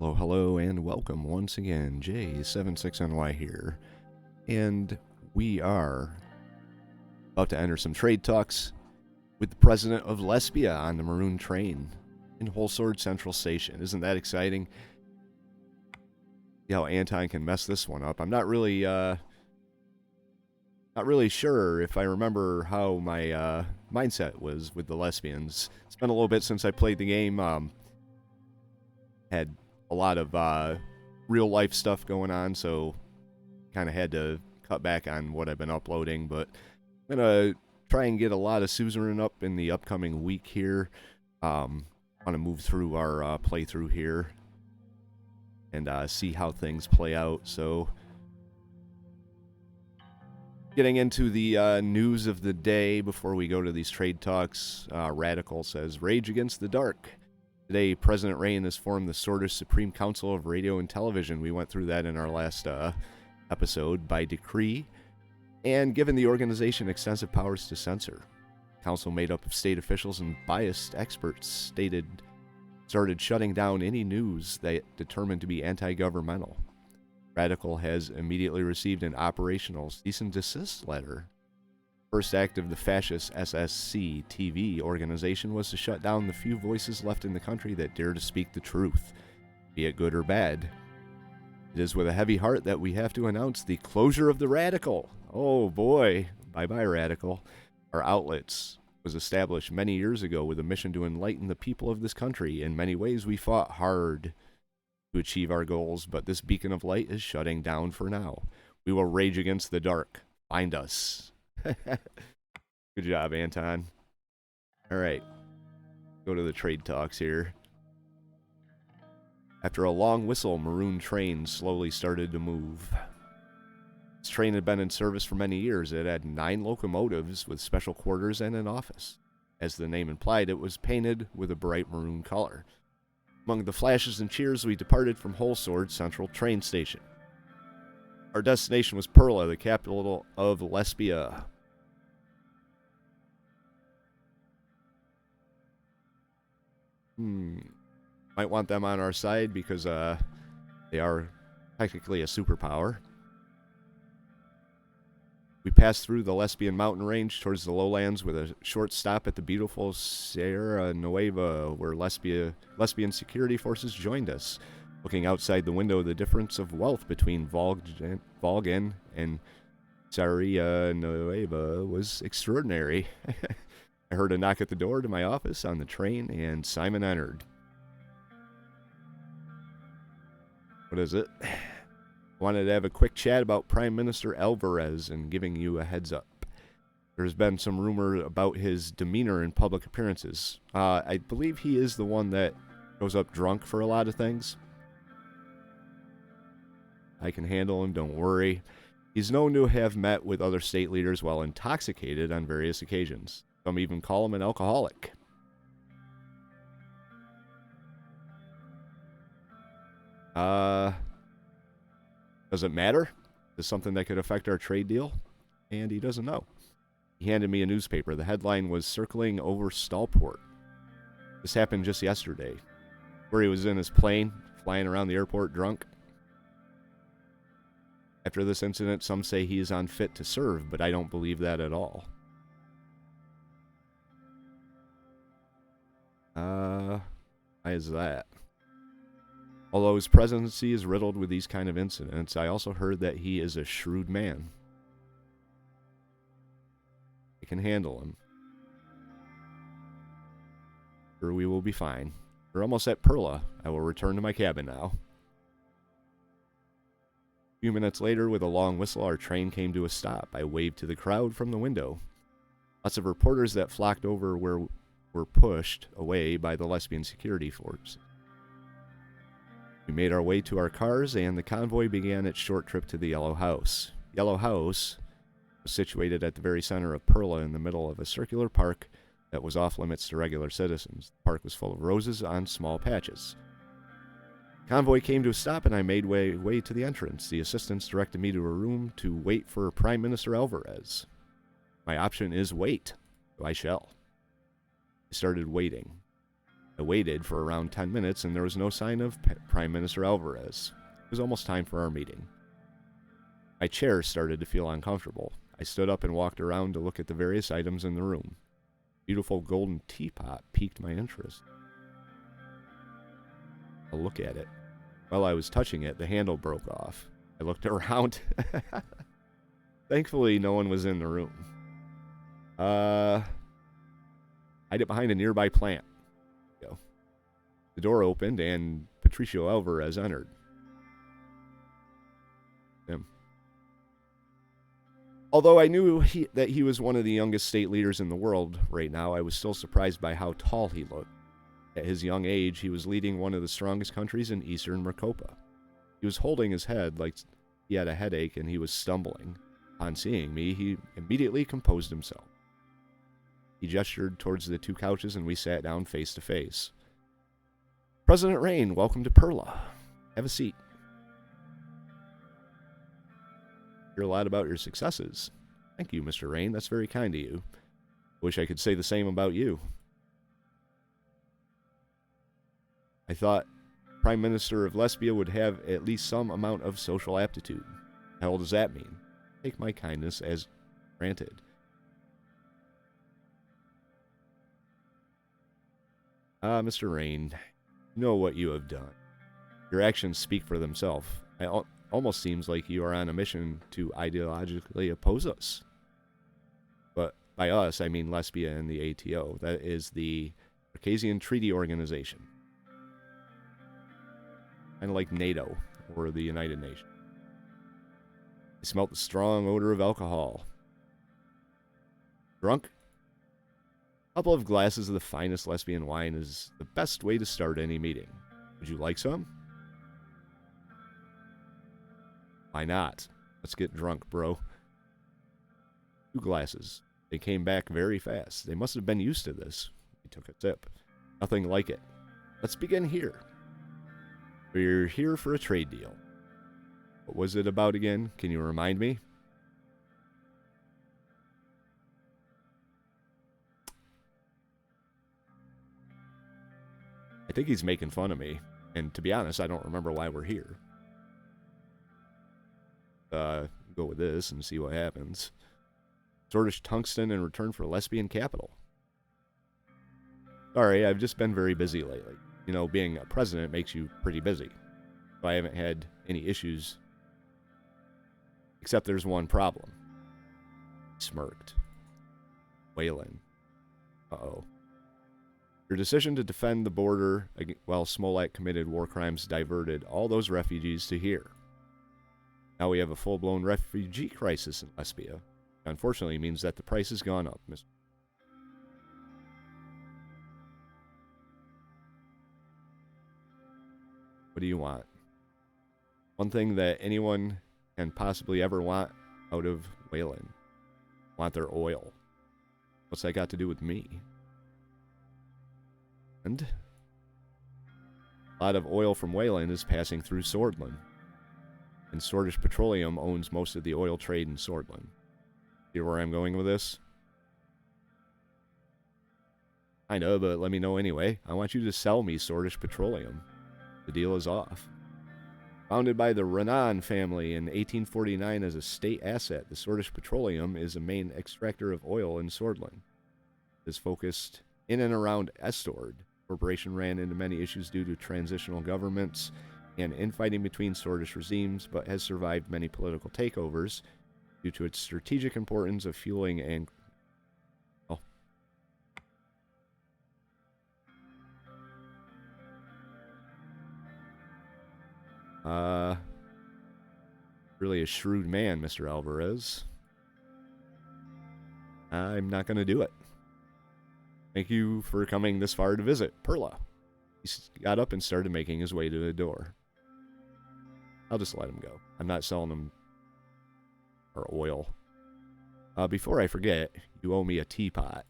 Hello, hello, and welcome once again. J76NY here. And we are about to enter some trade talks with the president of Lespia on the Maroon train in Wholesword Central Station. Isn't that exciting? See how Anton can mess this one up. I'm not really sure if I remember how my mindset was with the Lesbians. It's been a little bit since I played the game. Had a lot of real life stuff going on, so kind of had to cut back on what I've been uploading, but I'm gonna try and get a lot of Suzerain up in the upcoming week here. Want to move through our playthrough here and see how things play out. So getting into the news of the day before we go to these trade talks, Radical says, Rage Against the Dark. Today, President Rayne has formed the Swordist Supreme Council of Radio and Television. We went through that in our last episode by decree, and given the organization extensive powers to censor. Council made up of state officials and biased experts started shutting down any news they determined to be anti-governmental. Radical has immediately received an operational cease and desist letter. First act of the fascist SSC TV organization was to shut down the few voices left in the country that dare to speak the truth, be it good or bad. It is with a heavy heart that we have to announce the closure of the Radical. Oh boy, bye-bye Radical. Our outlets was established many years ago with a mission to enlighten the people of this country. In many ways, we fought hard to achieve our goals, but this beacon of light is shutting down for now. We will rage against the dark. Find us. Good job, Anton. All right. Go to the trade talks here. After a long whistle, Maroon train slowly started to move. This train had been in service for many years. It had 9 locomotives with special quarters and an office. As the name implied, it was painted with a bright maroon color. Among the flashes and cheers, we departed from Wholesword Central train station. Our destination was Perla, the capital of Lespia. Might want them on our side because they are technically a superpower. We passed through the Lespian mountain range towards the lowlands with a short stop at the beautiful Sierra Nueva, where Lespian security forces joined us. Looking outside the window, the difference of wealth between Volgan and Sierra Nueva was extraordinary. I heard a knock at the door to my office on the train, and Simon entered. What is it? Wanted to have a quick chat about Prime Minister Alvarez and giving you a heads up. There's been some rumor about his demeanor in public appearances. I believe he is the one that goes up drunk for a lot of things. I can handle him, don't worry. He's known to have met with other state leaders while intoxicated on various occasions. Some even call him an alcoholic. Does it matter? Is something that could affect our trade deal? And he doesn't know. He handed me a newspaper. The headline was Circling Over Stallport. This happened just yesterday, where he was in his plane, flying around the airport drunk. After this incident, some say he is unfit to serve, but I don't believe that at all. Why is that? Although his presidency is riddled with these kind of incidents, I also heard that he is a shrewd man. I can handle him. Sure, we will be fine. We're almost at Perla. I will return to my cabin now. A few minutes later, with a long whistle, our train came to a stop. I waved to the crowd from the window. Lots of reporters that flocked over were pushed away by the Lespian security force. We made our way to our cars, and the convoy began its short trip to the Yellow House. Yellow House was situated at the very center of Perla in the middle of a circular park that was off limits to regular citizens. The park was full of roses on small patches. The convoy came to a stop, and I made way to the entrance. The assistants directed me to a room to wait for Prime Minister Alvarez. My option is wait, so I shall. I started waiting. I waited for around 10 minutes, and there was no sign of Prime Minister Alvarez. It was almost time for our meeting. My chair started to feel uncomfortable. I stood up and walked around to look at the various items in the room. A beautiful golden teapot piqued my interest. I'll look at it. While I was touching it, the handle broke off. I looked around. Thankfully, no one was in the room. Hide it behind a nearby plant. Go. The door opened, and Patricio Alvarez entered. Him. Although I knew that he was one of the youngest state leaders in the world right now, I was still surprised by how tall he looked. At his young age, he was leading one of the strongest countries in Eastern Mercopa. He was holding his head like he had a headache, and he was stumbling. On seeing me, he immediately composed himself. He gestured towards the two couches, and we sat down face to face. President Rayne, welcome to Perla. Have a seat. Hear a lot about your successes. Thank you, Mr. Rayne. That's very kind of you. Wish I could say the same about you. I thought Prime Minister of Lespia would have at least some amount of social aptitude. How old does that mean? Take my kindness as granted. Mr. Rayne, you know what you have done. Your actions speak for themselves. It almost seems like you are on a mission to ideologically oppose us. But by us, I mean Lespia and the ATO. That is the Caucasian Treaty Organization. Kind of like NATO or the United Nations. I smelt the strong odor of alcohol. Drunk? A couple of glasses of the finest Lesbian wine is the best way to start any meeting. Would you like some? Why not? Let's get drunk, bro. 2 glasses. They came back very fast. They must have been used to this. We took a sip. Nothing like it. Let's begin here. We're here for a trade deal. What was it about again? Can you remind me? I think he's making fun of me. And to be honest, I don't remember why we're here. Go with this and see what happens. Sordish tungsten in return for lesbian capital. Sorry, I've just been very busy lately. You know, being a president makes you pretty busy. So I haven't had any issues. Except there's one problem. He smirked. Wayland. Uh-oh. Your decision to defend the border while Smollett committed war crimes diverted all those refugees to here. Now we have a full-blown refugee crisis in Lespia. Unfortunately, it means that the price has gone up, Mr. What do you want? One thing that anyone can possibly ever want out of Wayland. Want their oil. What's that got to do with me? And a lot of oil from Wayland is passing through Sordland. And Sordish Petroleum owns most of the oil trade in Sordland. See where I'm going with this? I know, but let me know anyway. I want you to sell me Sordish Petroleum. The deal is off. Founded by the Rayne family in 1849 as a state asset, the Sordish Petroleum is a main extractor of oil in Sordland. It is focused in and around Estord. The corporation ran into many issues due to transitional governments and infighting between Sordish regimes, but has survived many political takeovers due to its strategic importance of fueling and... Really a shrewd man, Mr. Alvarez. I'm not going to do it. Thank you for coming this far to visit Perla. He got up and started making his way to the door. I'll just let him go. I'm not selling him our oil. Before I forget, you owe me a teapot.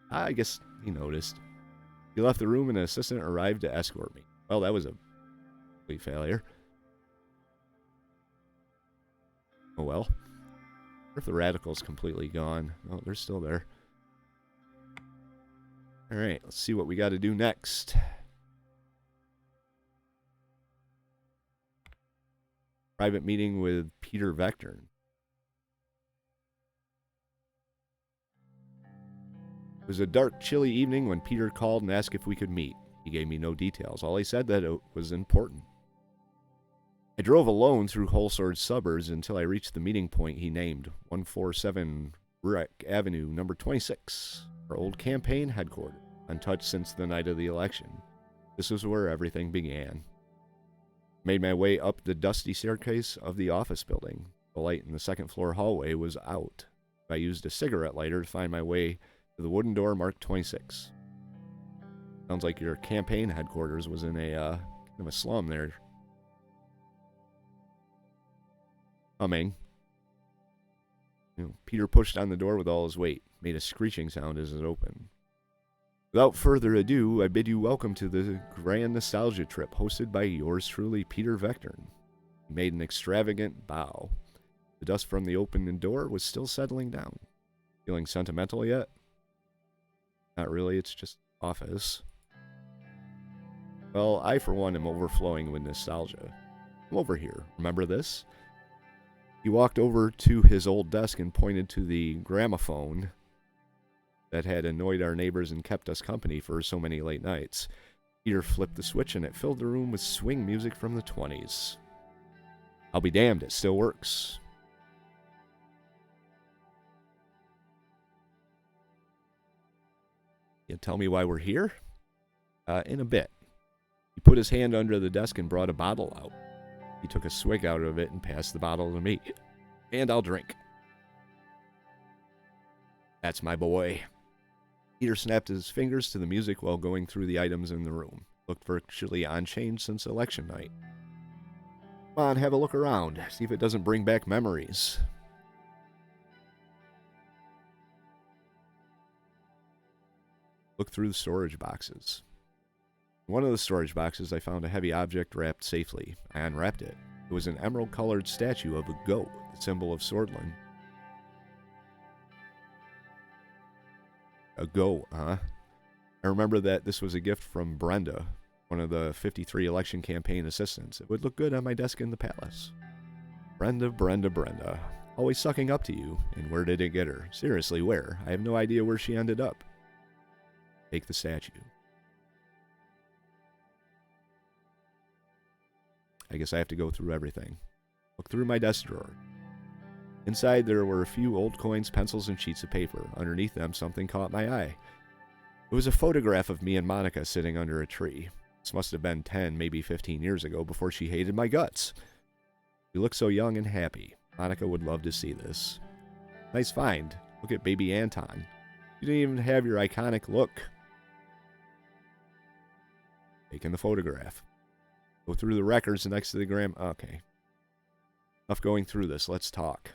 I guess he noticed. He left the room and an assistant arrived to escort me. Well, that was a complete failure. Oh well. What if the radical's completely gone? Oh, they're still there. Alright, let's see what we got to do next. Private meeting with Petr Vecturn. It was a dark, chilly evening when Petr called and asked if we could meet. He gave me no details. All he said that it was important. I drove alone through Holsword's suburbs until I reached the meeting point he named, 147 Rurik Avenue, number 26, our old campaign headquarters, untouched since the night of the election. This was where everything began. Made my way up the dusty staircase of the office building. The light in the second floor hallway was out. I used a cigarette lighter to find my way to the wooden door marked 26. Sounds like your campaign headquarters was in a kind of a slum there. Humming. Petr pushed on the door with all his weight, made a screeching sound as it opened. Without further ado, I bid you welcome to the grand nostalgia trip hosted by yours truly, Petr Vecturn. He made an extravagant bow. The dust from the open door was still settling down. Feeling sentimental yet? Not really, it's just office. Well, I for one am overflowing with nostalgia. Come over here. Remember this? He walked over to his old desk and pointed to the gramophone that had annoyed our neighbors and kept us company for so many late nights. Petr flipped the switch and it filled the room with swing music from the 20s. I'll be damned, it still works. You tell me why we're here? In a bit. He put his hand under the desk and brought a bottle out. He took a swig out of it and passed the bottle to me. And I'll drink. That's my boy. Petr snapped his fingers to the music while going through the items in the room. Looked virtually unchanged since election night. Come on, have a look around. See if it doesn't bring back memories. Look through the storage boxes. In one of the storage boxes, I found a heavy object wrapped safely. I unwrapped it. It was an emerald-colored statue of a goat, the symbol of Sordland. A goat, huh? I remember that this was a gift from Brenda, one of the 53 election campaign assistants. It would look good on my desk in the palace. Brenda, Brenda, Brenda. Always sucking up to you. And where did it get her? Seriously, where? I have no idea where she ended up. Take the statue. I guess I have to go through everything. Look through my desk drawer. Inside there were a few old coins, pencils, and sheets of paper. Underneath them, something caught my eye. It was a photograph of me and Monica sitting under a tree. This must have been 10, maybe 15 years ago, before she hated my guts. We looked so young and happy. Monica would love to see this. Nice find. Look at baby Anton. You didn't even have your iconic look. Taking the photograph. Go through the records next to the gram. Okay. Enough going through this. Let's talk.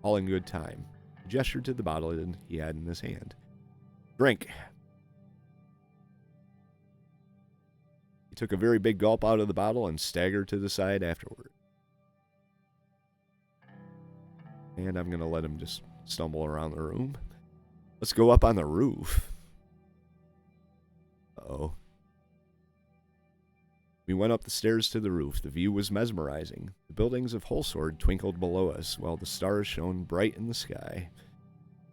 All in good time. He gestured to the bottle he had in his hand. Drink. He took a very big gulp out of the bottle and staggered to the side afterward. And I'm going to let him just stumble around the room. Let's go up on the roof. Uh-oh. We went up the stairs to the roof. The view was mesmerizing. The buildings of Holsword twinkled below us, while the stars shone bright in the sky.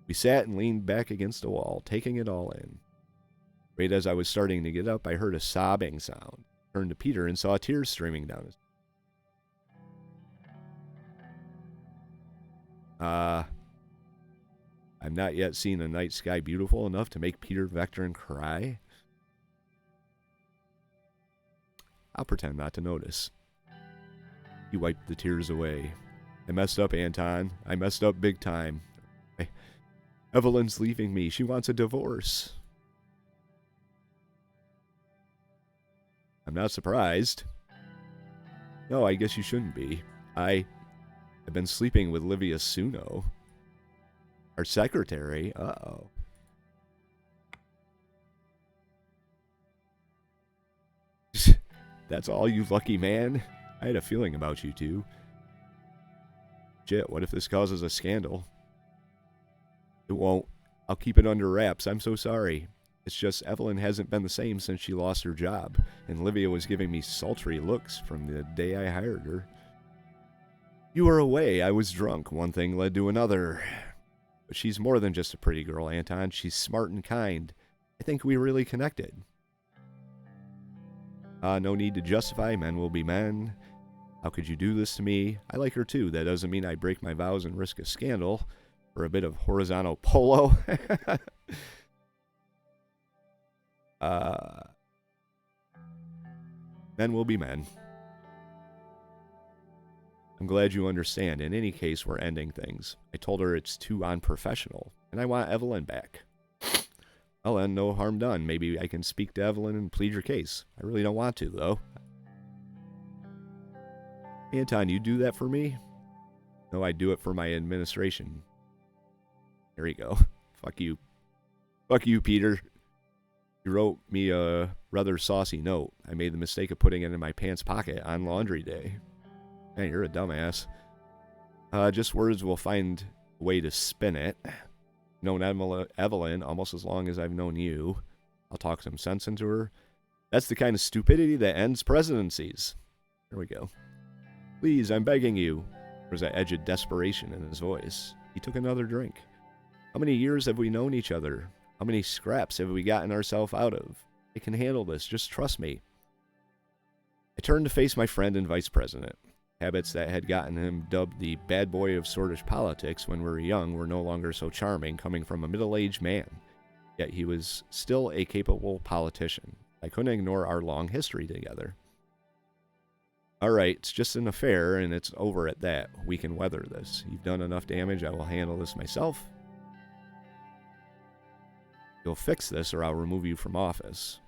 We sat and leaned back against a wall, taking it all in. Right as I was starting to get up, I heard a sobbing sound. I turned to Petr and saw tears streaming down his... I've not yet seen a night sky beautiful enough to make Petr Vecturn cry. I'll pretend not to notice. He wiped the tears away. I messed up, Anton. I messed up big time. Evelyn's leaving me. She wants a divorce. I'm not surprised. No, I guess you shouldn't be. I've been sleeping with Livia Suno. Our secretary. Uh-oh. That's all, you lucky man? I had a feeling about you two. Shit, what if this causes a scandal? It won't. I'll keep it under wraps. I'm so sorry. It's just Evelyn hasn't been the same since she lost her job, and Livia was giving me sultry looks from the day I hired her. You were away, I was drunk, one thing led to another. But she's more than just a pretty girl, Anton. She's smart and kind. I think we really connected. No need to justify, men will be men. How could you do this to me? I like her too. That doesn't mean I break my vows and risk a scandal for a bit of horizontal polo. Men will be men. I'm glad you understand. In any case, we're ending things. I told her it's too unprofessional, and I want Evelyn back. Well then, no harm done. Maybe I can speak to Evelyn and plead your case. I really don't want to, though. Anton, you do that for me? No, I do it for my administration. There you go. Fuck you. Fuck you, Peter. You wrote me a rather saucy note. I made the mistake of putting it in my pants pocket on laundry day. Man, you're a dumbass. Just words, will find a way to spin it. Known Evelyn almost as long as I've known you. I'll talk some sense into her. That's the kind of stupidity that ends presidencies. There we go. Please, I'm begging you. There was that edge of desperation in his voice. He took another drink. How many years have we known each other? How many scraps have we gotten ourselves out of? I can handle this. Just trust me. I turned to face my friend and vice president. Habits that had gotten him dubbed the bad boy of Sordish politics when we were young were no longer so charming, coming from a middle-aged man. Yet he was still a capable politician. I couldn't ignore our long history together. All right, it's just an affair, and it's over at that. We can weather this. You've done enough damage. I will handle this myself. You'll fix this, or I'll remove you from office.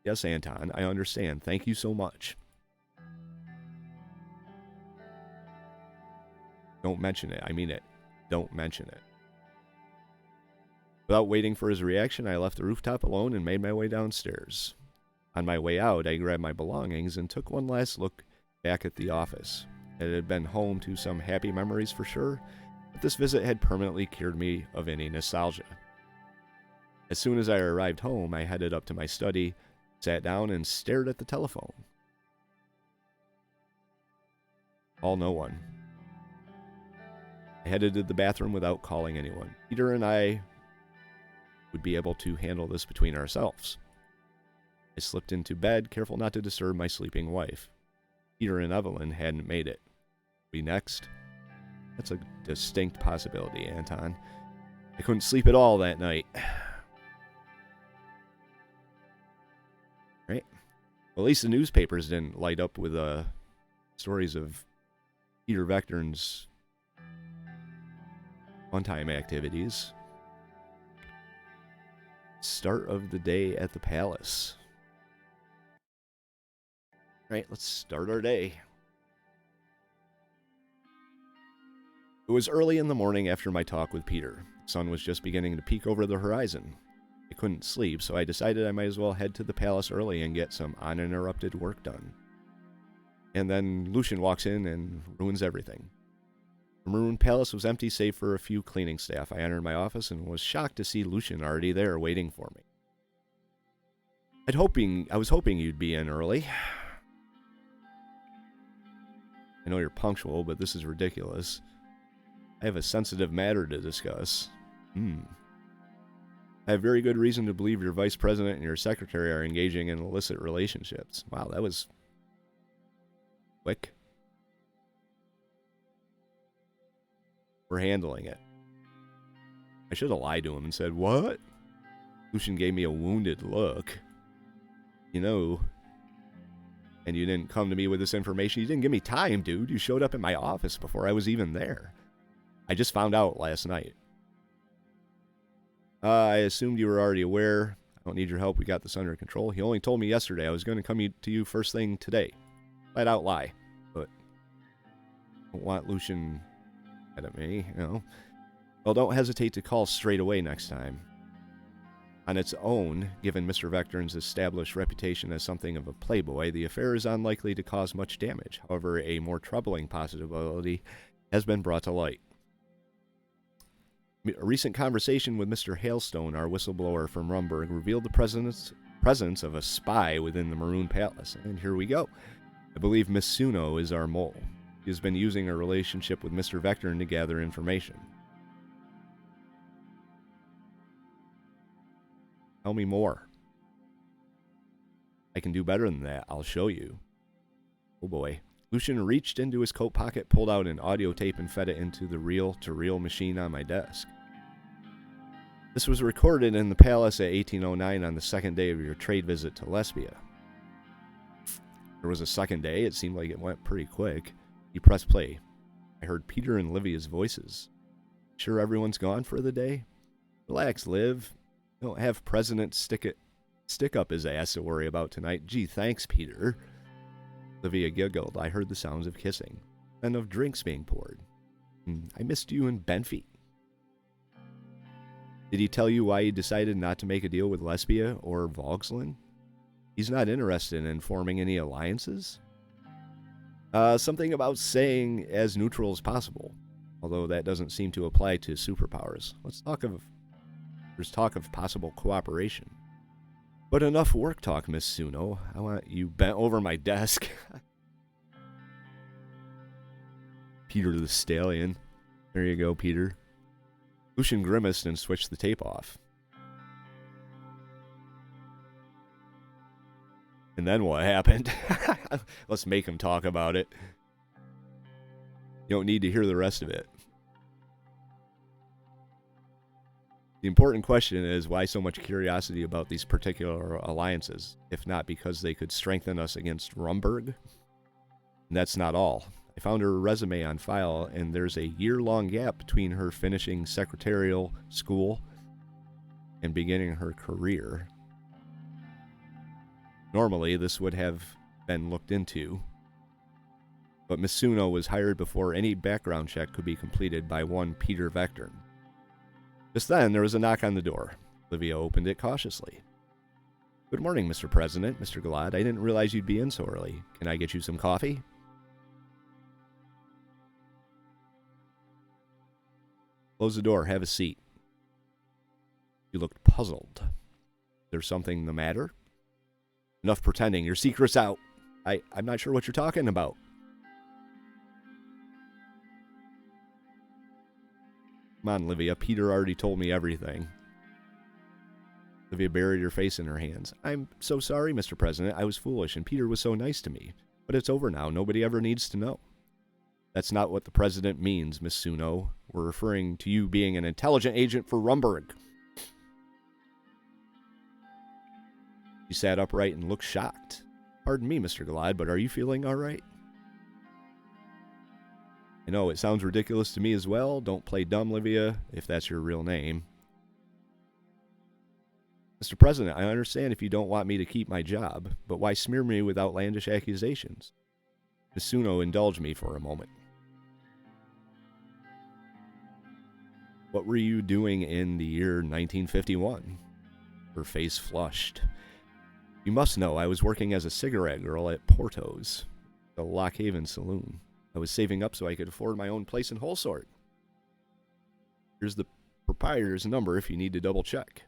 Yes, Anton, I understand. Thank you so much. Don't mention it. I mean it. Don't mention it. Without waiting for his reaction, I left the rooftop alone and made my way downstairs. On my way out, I grabbed my belongings and took one last look back at the office. It had been home to some happy memories for sure, but this visit had permanently cured me of any nostalgia. As soon as I arrived home, I headed up to my study, sat down, and stared at the telephone. Call no one. I headed to the bathroom without calling anyone. Peter and I would be able to handle this between ourselves. I slipped into bed, careful not to disturb my sleeping wife. Peter and Evelyn hadn't made it. Be next? That's a distinct possibility, Anton. I couldn't sleep at all that night. Right? Well, at least the newspapers didn't light up with stories of Petr Vecturn's one-time activities. Start of the day at the palace. Right, let's start our day. It was early in the morning after my talk with Peter. The sun was just beginning to peek over the horizon. I couldn't sleep, so I decided I might as well head to the palace early and get some uninterrupted work done. And then Lucian walks in and ruins everything. The Maroon Palace was empty save for a few cleaning staff. I entered my office and was shocked to see Lucian already there waiting for me. I was hoping you'd be in early. I know you're punctual, but this is ridiculous. I have a sensitive matter to discuss. I have very good reason to believe your vice president and your secretary are engaging in illicit relationships. Wow, that was quick. We're handling it. I should have lied to him and said, what? Lucian gave me a wounded look. You know, and you didn't come to me with this information. You didn't give me time, dude. You showed up at my office before I was even there. I just found out last night. I assumed you were already aware. I don't need your help. We got this under control. He only told me yesterday I was going to come to you first thing today. Flat out lie. But I don't want Lucian mad at me, you know. Well, don't hesitate to call straight away next time. On its own, given Mr. Vecturn's established reputation as something of a playboy, the affair is unlikely to cause much damage. However, a more troubling possibility has been brought to light. A recent conversation with Mr. Hailstone, our whistleblower from Rumburg, revealed the presence of a spy within the Maroon Palace. And here we go. I believe Miss Suno is our mole. She has been using her relationship with Mr. Vecturn to gather information. Tell me more. I can do better than that. I'll show you. Oh boy. Lucian reached into his coat pocket, pulled out an audio tape, and fed it into the reel-to-reel machine on my desk. This was recorded in the palace at 1809 on the second day of your trade visit to Lespia. There was a second day. It seemed like it went pretty quick. He pressed play. I heard Petr and Livia's voices. Sure everyone's gone for the day? Relax, Liv. Don't have President stick up his ass to worry about tonight. Gee, thanks, Petr. Livia giggled. I heard the sounds of kissing and of drinks being poured. I missed you and Benfeet. Did he tell you why he decided not to make a deal with Lespia or Vogsland? He's not interested in forming any alliances? Something about staying as neutral as possible, although that doesn't seem to apply to superpowers. There's talk of possible cooperation. But enough work talk, Miss Suno. I want you bent over my desk. Petr the Stallion. There you go, Petr. Lucian grimaced and switched the tape off. And then what happened? Let's make him talk about it. You don't need to hear the rest of it. The important question is, why so much curiosity about these particular alliances, if not because they could strengthen us against Rumburg? And that's not all. I found her resume on file, and there's a year-long gap between her finishing secretarial school and beginning her career. Normally, this would have been looked into, but Miss Suno was hired before any background check could be completed by one Petr Vecturn. Just then, there was a knock on the door. Livia opened it cautiously. Good morning, Mr. President, Mr. Glad. I didn't realize you'd be in so early. Can I get you some coffee? Close the door. Have a seat. You looked puzzled. There's something the matter? Enough pretending. Your secret's out. I'm not sure what you're talking about. Come on, Livia. Petr already told me everything. Livia buried her face in her hands. I'm so sorry, Mr. President. I was foolish, and Petr was so nice to me. But it's over now. Nobody ever needs to know. That's not what the President means, Miss Suno. We're referring to you being an intelligent agent for Rumburg. She sat upright and looked shocked. Pardon me, Mr. Glad, but are you feeling all right? I know, it sounds ridiculous to me as well. Don't play dumb, Livia, if that's your real name. Mr. President, I understand if you don't want me to keep my job, but why smear me with outlandish accusations? Miss Suno indulged me for a moment. What were you doing in the year 1951? Her face flushed. You must know I was working as a cigarette girl at Porto's, the Lock Haven saloon. I was saving up so I could afford my own place in Holsort. Here's the proprietor's number if you need to double check.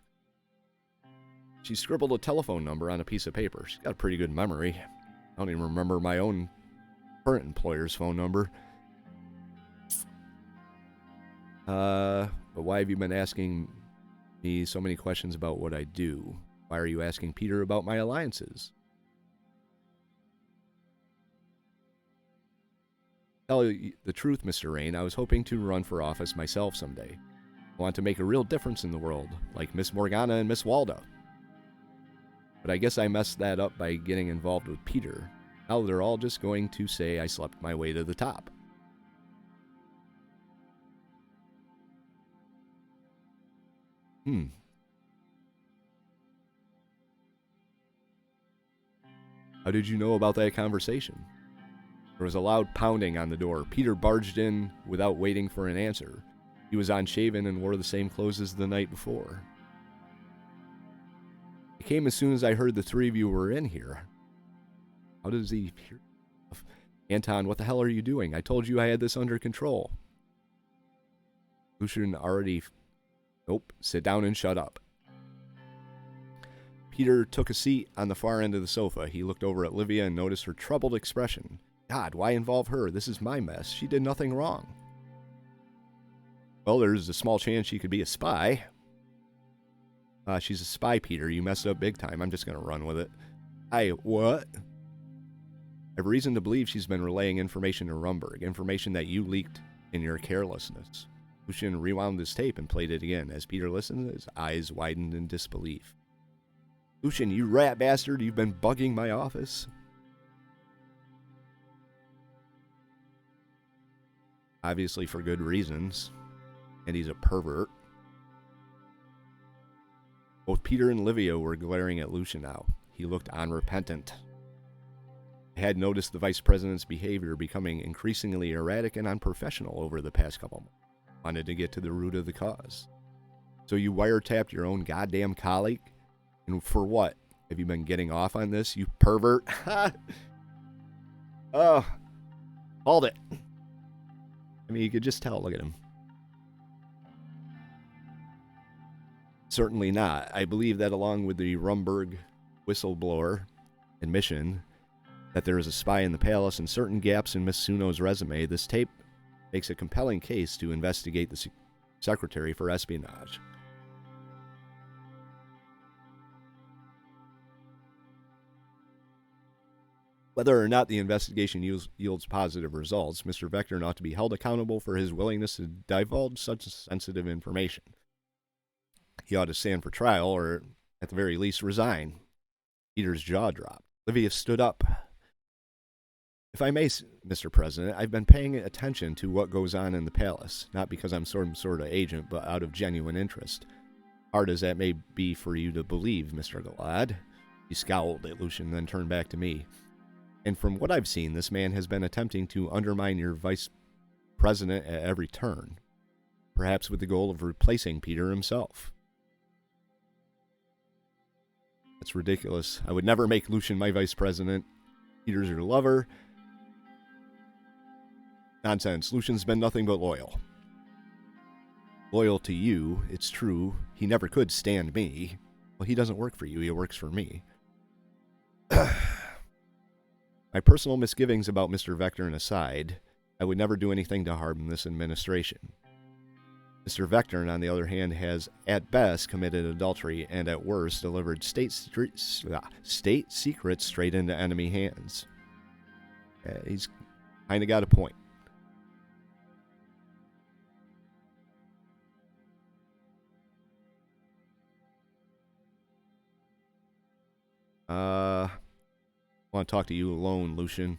She scribbled a telephone number on a piece of paper. She's got a pretty good memory. I don't even remember my own current employer's phone number. But why have you been asking me so many questions about what I do? Why are you asking Petr about my alliances? Tell you the truth, Mr. Rayne, I was hoping to run for office myself someday. I want to make a real difference in the world, like Miss Morgana and Miss Walda. But I guess I messed that up by getting involved with Petr. Now they're all just going to say I slept my way to the top. How did you know about that conversation? There was a loud pounding on the door. Petr barged in without waiting for an answer. He was unshaven and wore the same clothes as the night before. I came as soon as I heard the three of you were in here. How does he hear? Anton, what the hell are you doing? I told you I had this under control. Lucian already Nope. Sit down and shut up. Petr took a seat on the far end of the sofa. He looked over at Livia and noticed her troubled expression. God, why involve her? This is my mess. She did nothing wrong. Well, there's a small chance she could be a spy. She's a spy, Petr. You messed up big time. I'm just going to run with it. What? I have reason to believe she's been relaying information to Rumburg, information that you leaked in your carelessness. Lucian rewound his tape and played it again. As Petr listened, his eyes widened in disbelief. Lucian, you rat bastard, you've been bugging my office. Obviously for good reasons. And he's a pervert. Both Petr and Livia were glaring at Lucian now. He looked unrepentant. I had noticed the vice president's behavior becoming increasingly erratic and unprofessional over the past couple months. Wanted to get to the root of the cause. So you wiretapped your own goddamn colleague? And for what? Have you been getting off on this, you pervert? Oh, hold it. I mean, you could just tell. Look at him. Certainly not. I believe that along with the Rumburg whistleblower admission that there is a spy in the palace and certain gaps in Miss Suno's resume, this tape makes a compelling case to investigate the secretary for espionage. Whether or not the investigation yields positive results, Mr. Vecturn ought to be held accountable for his willingness to divulge such sensitive information. He ought to stand for trial, or at the very least resign. Petr's jaw dropped. Livia stood up. If I may, Mr. President, I've been paying attention to what goes on in the palace, not because I'm some sort of agent, but out of genuine interest. Hard as that may be for you to believe, Mr. Galad. He scowled at Lucian, then turned back to me. And from what I've seen, this man has been attempting to undermine your vice president at every turn, perhaps with the goal of replacing Petr himself. That's ridiculous. I would never make Lucian my vice president. Petr's your lover. Nonsense. Lucian's been nothing but loyal. Loyal to you, it's true. He never could stand me. Well, he doesn't work for you. He works for me. My personal misgivings about Mr. Vecturn aside, I would never do anything to harm this administration. Mr. Vecturn, on the other hand, has at best committed adultery and at worst delivered state secrets straight into enemy hands. He's kind of got a point. I want to talk to you alone, Lucian.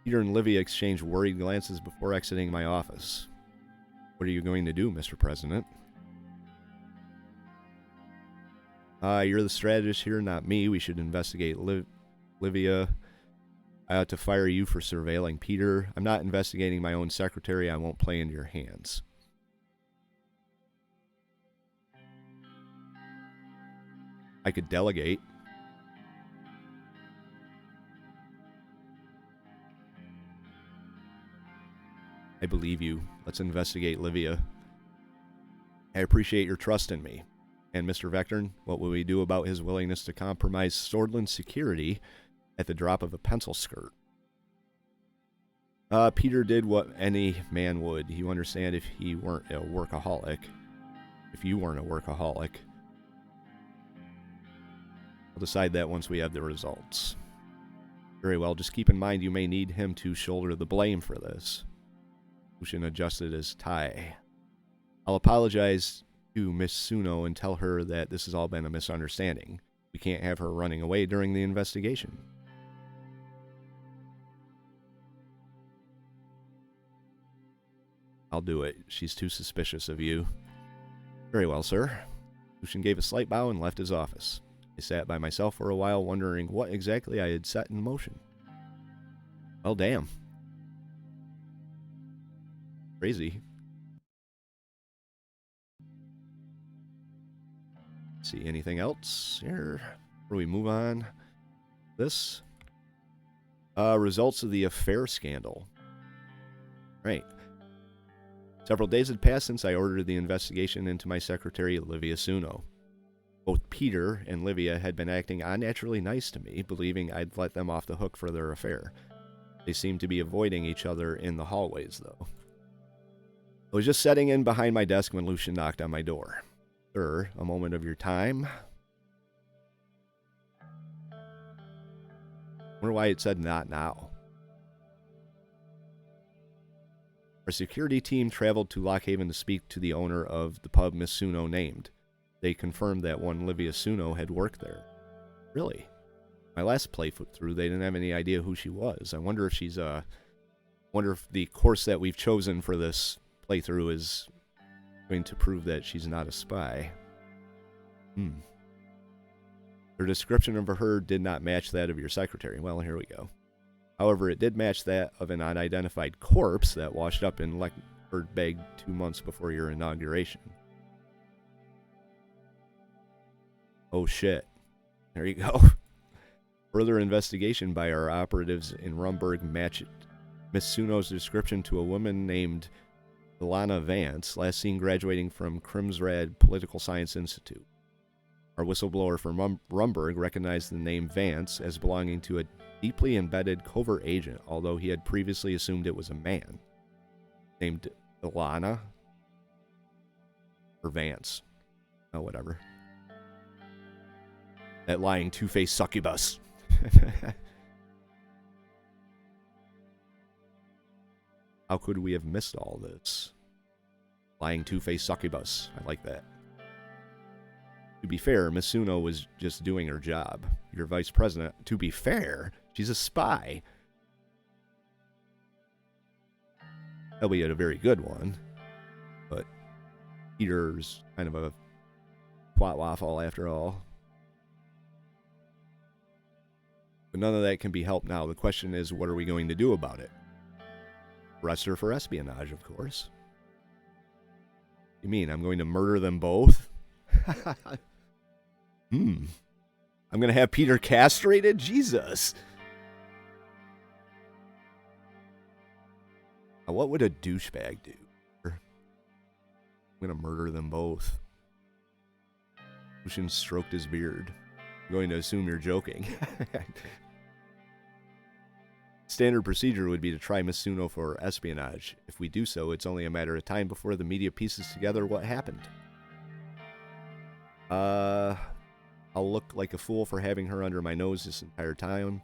Petr and Livia exchanged worried glances before exiting my office. What are you going to do, Mr. President? You're the strategist here, not me. We should investigate Livia. I ought to fire you for surveilling Petr. I'm not investigating my own secretary. I won't play into your hands. I could delegate. I believe you. Let's investigate Livia. I appreciate your trust in me. And Mr. Vecturn, what will we do about his willingness to compromise Sordland's security at the drop of a pencil skirt? Petr did what any man would. You understand, if he weren't a workaholic. If you weren't a workaholic. We'll decide that once we have the results. Very well, just keep in mind you may need him to shoulder the blame for this. Lucian adjusted his tie. I'll apologize to Miss Suno and tell her that this has all been a misunderstanding. We can't have her running away during the investigation. I'll do it. She's too suspicious of you. Very well, sir. Lucian gave a slight bow and left his office. I sat by myself for a while, wondering what exactly I had set in motion. Well, damn. Crazy. See anything else here before we move on? This results of the affair scandal. Right. Several days had passed since I ordered the investigation into my secretary, Livia Suno. Both Petr and Livia had been acting unnaturally nice to me, believing I'd let them off the hook for their affair. They seemed to be avoiding each other in the hallways, though. I was just sitting in behind my desk when Lucian knocked on my door. Sir, a moment of your time? I wonder why it said not now. Our security team traveled to Lockhaven to speak to the owner of the pub Miss Suno named. They confirmed that one Livia Suno had worked there. Really? My last playthrough, they didn't have any idea who she was. I wonder if she's wonder if the course that we've chosen for this playthrough is going to prove that she's not a spy. Her description of her did not match that of your secretary. Well, here we go. However, it did match that of an unidentified corpse that washed up in Leckford Beg 2 months before your inauguration. Oh shit. There you go. Further investigation by our operatives in Rumburg matched Miss Suno's description to a woman named Ilana Vance, last seen graduating from Krimsrad Political Science Institute. Our whistleblower from Rumburg recognized the name Vance as belonging to a deeply embedded covert agent, although he had previously assumed it was a man. Named Ilana? Or Vance. Oh, whatever. That lying two-faced succubus. How could we have missed all this? Lying two-faced succubus. I like that. To be fair, Miss Suno was just doing her job. Your vice president, to be fair, she's a spy. Albeit a very good one. But Peter's kind of a plot waffle after all. But none of that can be helped now. The question is, what are we going to do about it? Arrest her for espionage, of course. You mean I'm going to murder them both? I'm going to have Petr castrated? Jesus. Now, what would a douchebag do? I'm going to murder them both. Lucian stroked his beard. I'm going to assume you're joking. Standard procedure would be to try Miss Suno for espionage. If we do so, it's only a matter of time before the media pieces together what happened. I'll look like a fool for having her under my nose this entire time.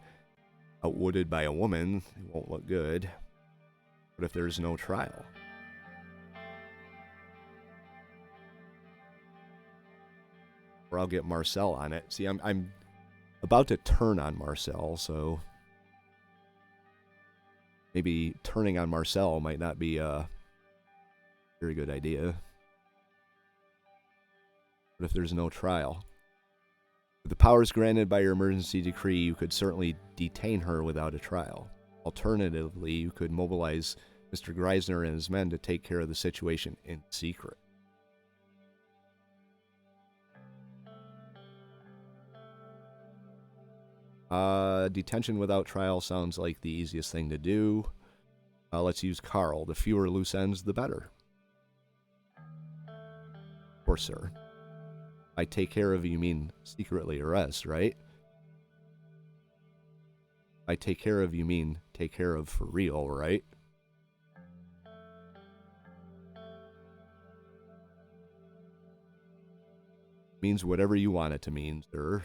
Outwitted by a woman, it won't look good. What if there's no trial? Or I'll get Marcel on it. See, I'm about to turn on Marcel, so maybe turning on Marcel might not be a very good idea. What if there's no trial? With the powers granted by your emergency decree, you could certainly detain her without a trial. Alternatively, you could mobilize Mr. Greisner and his men to take care of the situation in secret. Detention without trial sounds like the easiest thing to do. Let's use Carl. The fewer loose ends, the better. Of course, sir. By take care of, you mean secretly arrest, right? By take care of, you mean take care of for real, right? Means whatever you want it to mean, sir.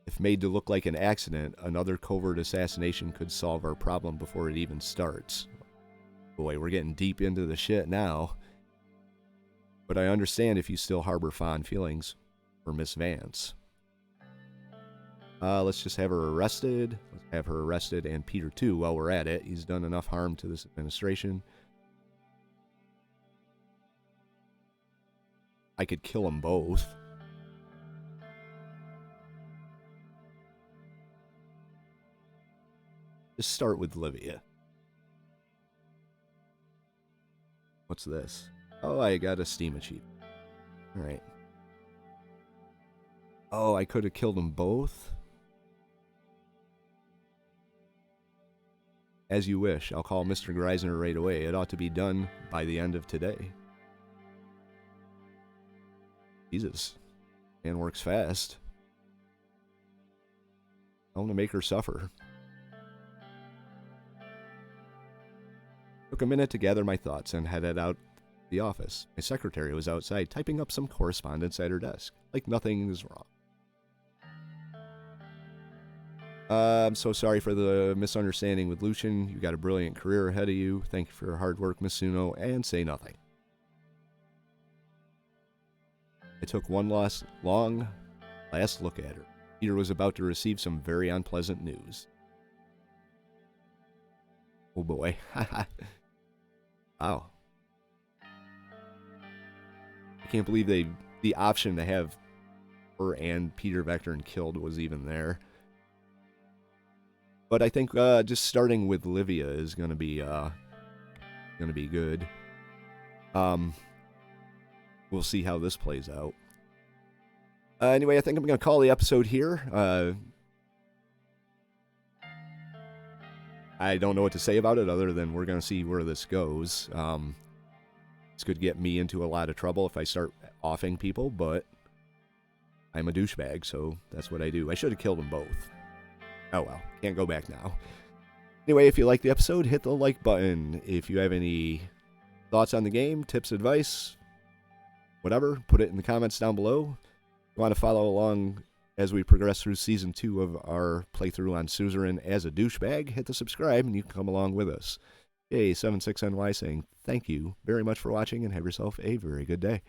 If made to look like an accident, another covert assassination could solve our problem before it even starts. Boy, we're getting deep into the shit now. But I understand if you still harbor fond feelings for Miss Vance. Let's just have her arrested. Let's have her arrested and Petr too while we're at it. He's done enough harm to this administration. I could kill them both. Just start with Livia. What's this? Oh, I got a Steam achievement. Alright. Oh, I could have killed them both? As you wish. I'll call Mr. Greisner right away. It ought to be done by the end of today. Jesus. Man works fast. I want to make her suffer. Took a minute to gather my thoughts and headed out the office. My secretary was outside typing up some correspondence at her desk, like nothing is wrong. I'm so sorry for the misunderstanding with Lucian. You got a brilliant career ahead of you. Thank you for your hard work, Miss Suno, and say nothing. I took one last look at her. Petr was about to receive some very unpleasant news. Oh boy. Wow. I can't believe the option to have her and Petr Vecturn killed was even there. But I think just starting with Livia is gonna be good. We'll see how this plays out. Anyway, I think I'm gonna call the episode here. I don't know what to say about it other than we're gonna see where this goes. This could get me into a lot of trouble if I start offing people, but I'm a douchebag, so that's what I do. I should have killed them both. Oh well, can't go back now. Anyway, if you like the episode, hit the like button. If you have any thoughts on the game, tips, advice, whatever, put it in the comments down below. If you want to follow along as we progress through Season 2 of our playthrough on Suzerain as a douchebag, hit the subscribe and you can come along with us. Yay, 76NY saying thank you very much for watching and have yourself a very good day.